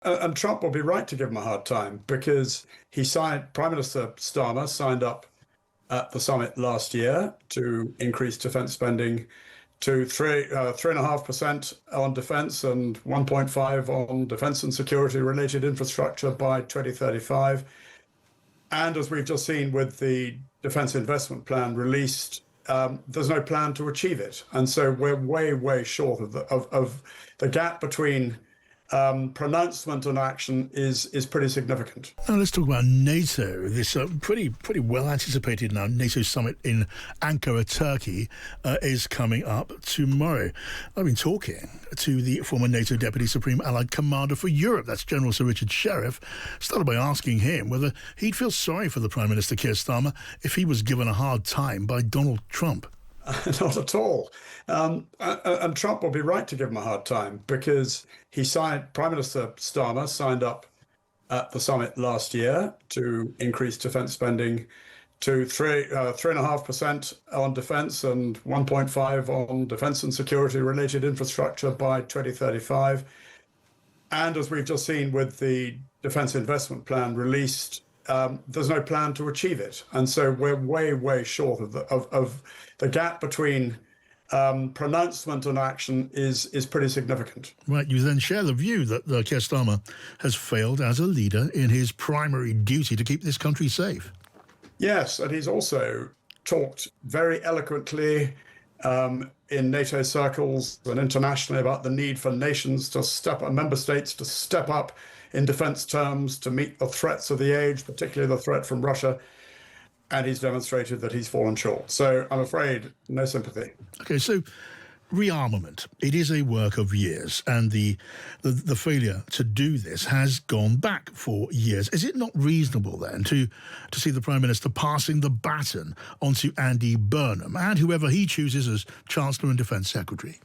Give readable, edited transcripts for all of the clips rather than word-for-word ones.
And Trump will be right to give him a hard time because Prime Minister Starmer signed up at the summit last year to increase defense spending to 3.5% on defense and 1.5 on defense and security related infrastructure by 2035. And as we've just seen with the defense investment plan released, there's no plan to achieve it. And so we're way, way short of the gap between pronouncement and action is pretty significant. Now let's talk about NATO. This pretty well anticipated now NATO summit in Ankara, Turkey, is coming up tomorrow. I've been talking to the former NATO Deputy Supreme Allied Commander for Europe, that's General Sir Richard Shirreff. Started by asking him whether he'd feel sorry for the Prime Minister Keir Starmer if he was given a hard time by Donald Trump. Not at all. And Trump will be right to give him a hard time because Prime Minister Starmer signed up at the summit last year to increase defense spending to 3.5% on defense and 1.5 on defense and security related infrastructure by 2035. And as we've just seen with the defense investment plan released, there's no plan to achieve it. And so we're way, way short of the gap between pronouncement and action is pretty significant. Right. You then share the view that Keir Starmer has failed as a leader in his primary duty to keep this country safe. Yes, and he's also talked very eloquently in NATO circles and internationally about the need for nations to step up, member states to step up in defense terms to meet the threats of the age, particularly the threat from Russia. And he's demonstrated that he's fallen short. So I'm afraid no sympathy. Okay, so rearmament, it is a work of years, and the failure to do this has gone back for years. Is it not reasonable then to see the Prime Minister passing the baton onto Andy Burnham and whoever he chooses as Chancellor and Defence Secretary?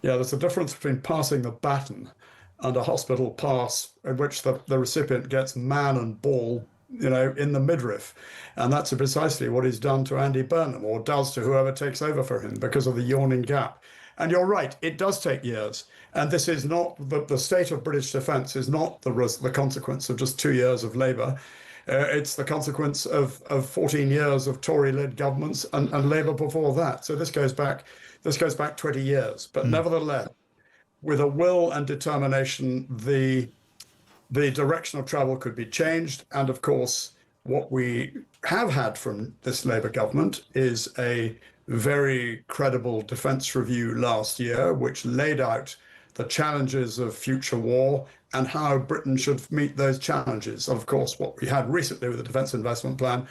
Yeah, there's a difference between passing the baton and a hospital pass in which the recipient gets man and ball, in the midriff. And that's precisely what he's done to Andy Burnham, or does to whoever takes over for him, because of the yawning gap. And you're right, it does take years. And this is not, the state of British defence is not the consequence of just 2 years of Labour. It's the consequence of 14 years of Tory-led governments and Labour before that. So this goes back 20 years. But nevertheless, with a will and determination, the direction of travel could be changed. And of course, what we have had from this Labour government is a very credible defence review last year, which laid out the challenges of future war and how Britain should meet those challenges. Of course, what we had recently with the Defence Investment Plan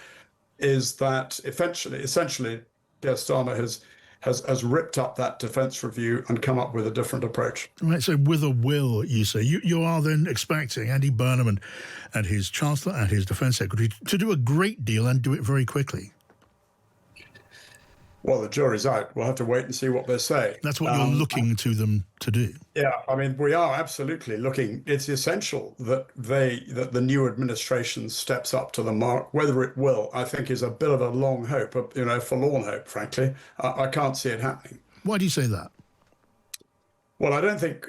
is that essentially, Keir Starmer has ripped up that defence review and come up with a different approach. Right, so with a will, you say, you are then expecting Andy Burnham and his Chancellor and his Defence Secretary to do a great deal and do it very quickly. Well, the jury's out. We'll have to wait and see what they say. That's what you're looking to them to do. Yeah, I mean, we are absolutely looking. It's essential that the new administration steps up to the mark. Whether it will, I think, is a bit of a long hope, forlorn hope, frankly. I can't see it happening. Why do you say that? Well, I don't think,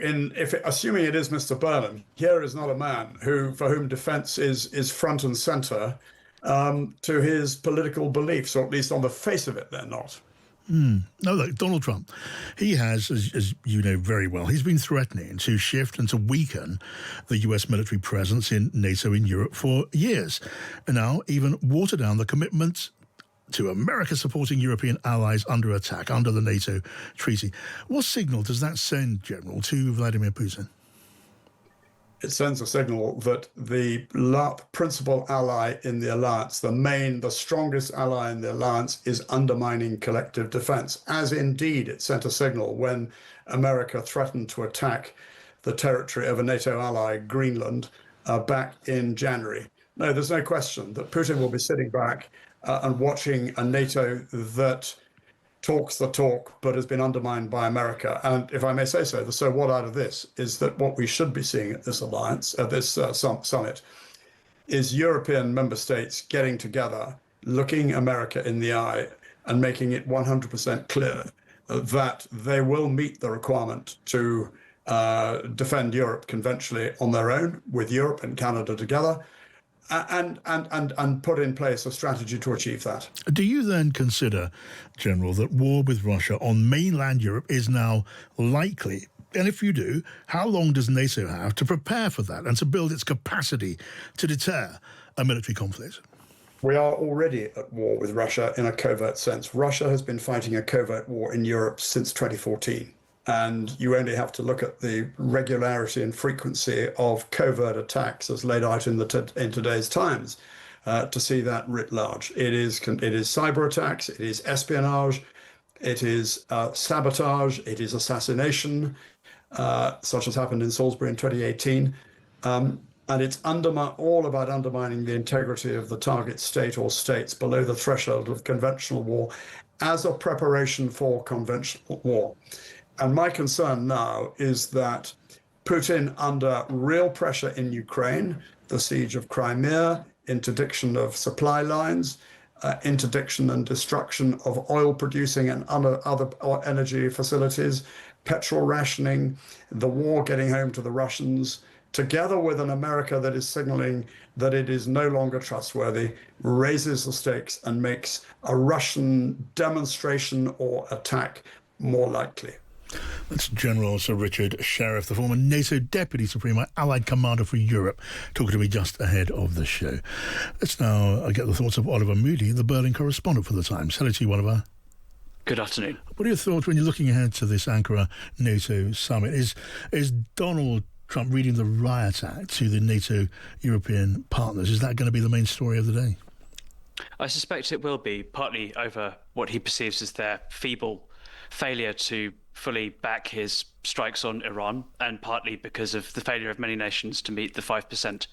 assuming it is Mr. Burnham, here is not a man for whom defence is front and centre to his political beliefs, or at least on the face of it, they're not. No, look, Donald Trump, he has, as you know very well, he's been threatening to shift and to weaken the US military presence in NATO in Europe for years, and now even water down the commitment to America supporting European allies under attack under the NATO treaty. What signal does that send, General, to Vladimir Putin? It sends a signal that the principal ally in the alliance, the strongest ally in the alliance, is undermining collective defense, as indeed it sent a signal when America threatened to attack the territory of a NATO ally, Greenland, back in January. No, there's no question that Putin will be sitting back and watching a NATO that talks the talk, but has been undermined by America. And if I may say so, the so what out of this is that what we should be seeing at this alliance, at this summit, is European member states getting together, looking America in the eye, and making it 100% clear that they will meet the requirement to defend Europe conventionally on their own, with Europe and Canada together, and put in place a strategy to achieve that. Do you then consider, General, that war with Russia on mainland Europe is now likely? And if you do, how long does NATO have to prepare for that and to build its capacity to deter a military conflict? We are already at war with Russia in a covert sense. Russia has been fighting a covert war in Europe since 2014. And you only have to look at the regularity and frequency of covert attacks as laid out in today's Times to see that writ large. It is cyber attacks, it is espionage, it is sabotage, it is assassination, such as happened in Salisbury in 2018. And it's all about undermining the integrity of the target state or states below the threshold of conventional war as a preparation for conventional war. And my concern now is that Putin, under real pressure in Ukraine, the siege of Crimea, interdiction of supply lines, interdiction and destruction of oil producing and other energy facilities, petrol rationing, the war getting home to the Russians, together with an America that is signaling that it is no longer trustworthy, raises the stakes and makes a Russian demonstration or attack more likely. That's General Sir Richard Shirreff, the former NATO Deputy Supreme Allied Commander for Europe, talking to me just ahead of the show. Let's now get the thoughts of Oliver Moody, the Berlin correspondent for The Times. Hello to you, Oliver. Good afternoon. What are your thoughts when you're looking ahead to this Ankara NATO summit? Is Donald Trump reading the riot act to the NATO European partners? Is that going to be the main story of the day? I suspect it will be, partly over what he perceives as their feeble failure to fully back his strikes on Iran, and partly because of the failure of many nations to meet the 5%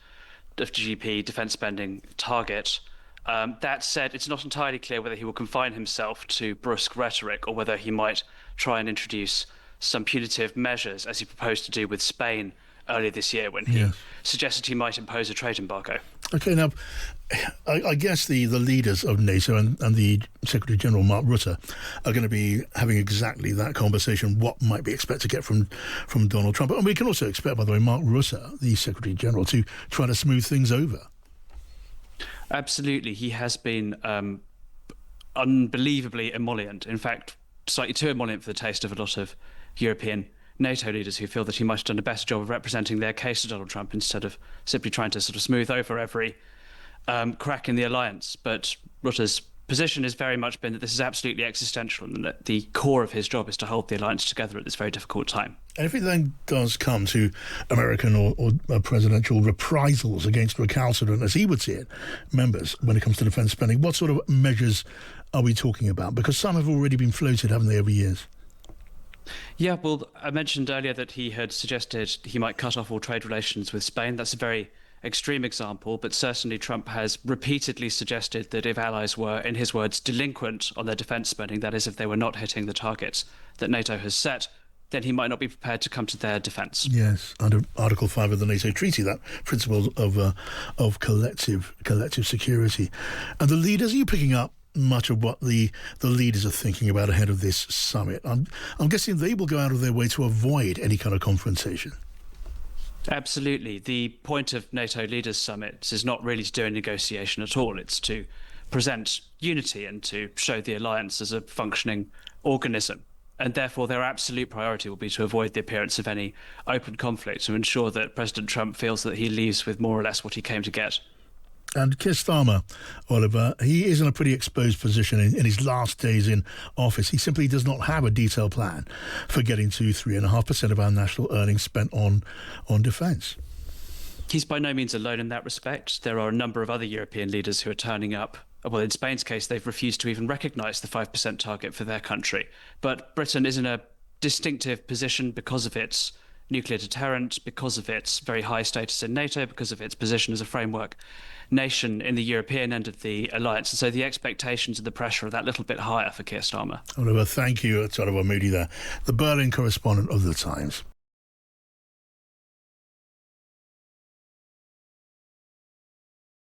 of GDP defence spending target. That said, it's not entirely clear whether he will confine himself to brusque rhetoric or whether he might try and introduce some punitive measures, as he proposed to do with Spain earlier this year when he suggested he might impose a trade embargo. OK, now, I guess the leaders of NATO and the Secretary General Mark Rutte are going to be having exactly that conversation, what might be expected to get from Donald Trump. And we can also expect, by the way, Mark Rutte, the Secretary General, to try to smooth things over. Absolutely. He has been unbelievably emollient. In fact, slightly too emollient for the taste of a lot of European NATO leaders who feel that he might have done a better job of representing their case to Donald Trump instead of simply trying to sort of smooth over every crack in the alliance. But Rutte's position has very much been that this is absolutely existential and that the core of his job is to hold the alliance together at this very difficult time. And if it then does come to American or presidential reprisals against recalcitrant, as he would see it, members when it comes to defence spending, what sort of measures are we talking about? Because some have already been floated, haven't they, over years? Yeah, well, I mentioned earlier that he had suggested he might cut off all trade relations with Spain. That's a very extreme example, but certainly Trump has repeatedly suggested that if allies were, in his words, delinquent on their defence spending, that is, if they were not hitting the targets that NATO has set, then he might not be prepared to come to their defence. Yes, under Article 5 of the NATO Treaty, that principle of collective security. And the leaders, are you picking up much of what the leaders are thinking about ahead of this summit? I'm guessing they will go out of their way to avoid any kind of confrontation. Absolutely. The point of NATO leaders' summits is not really to do a negotiation at all. It's to present unity and to show the alliance as a functioning organism. And therefore, their absolute priority will be to avoid the appearance of any open conflict, to ensure that President Trump feels that he leaves with more or less what he came to get. And Keir Starmer, Oliver, he is in a pretty exposed position in his last days in office. He simply does not have a detailed plan for getting to 3.5% of our national earnings spent on defence. He's by no means alone in that respect. There are a number of other European leaders who are turning up. Well, in Spain's case, they've refused to even recognise the 5% target for their country. But Britain is in a distinctive position because of its nuclear deterrent, because of its very high status in NATO, because of its position as a framework nation in the European end of the alliance. And so the expectations and the pressure are that little bit higher for Keir Starmer. Oliver, thank you. It's Oliver Moody there, the Berlin correspondent of The Times.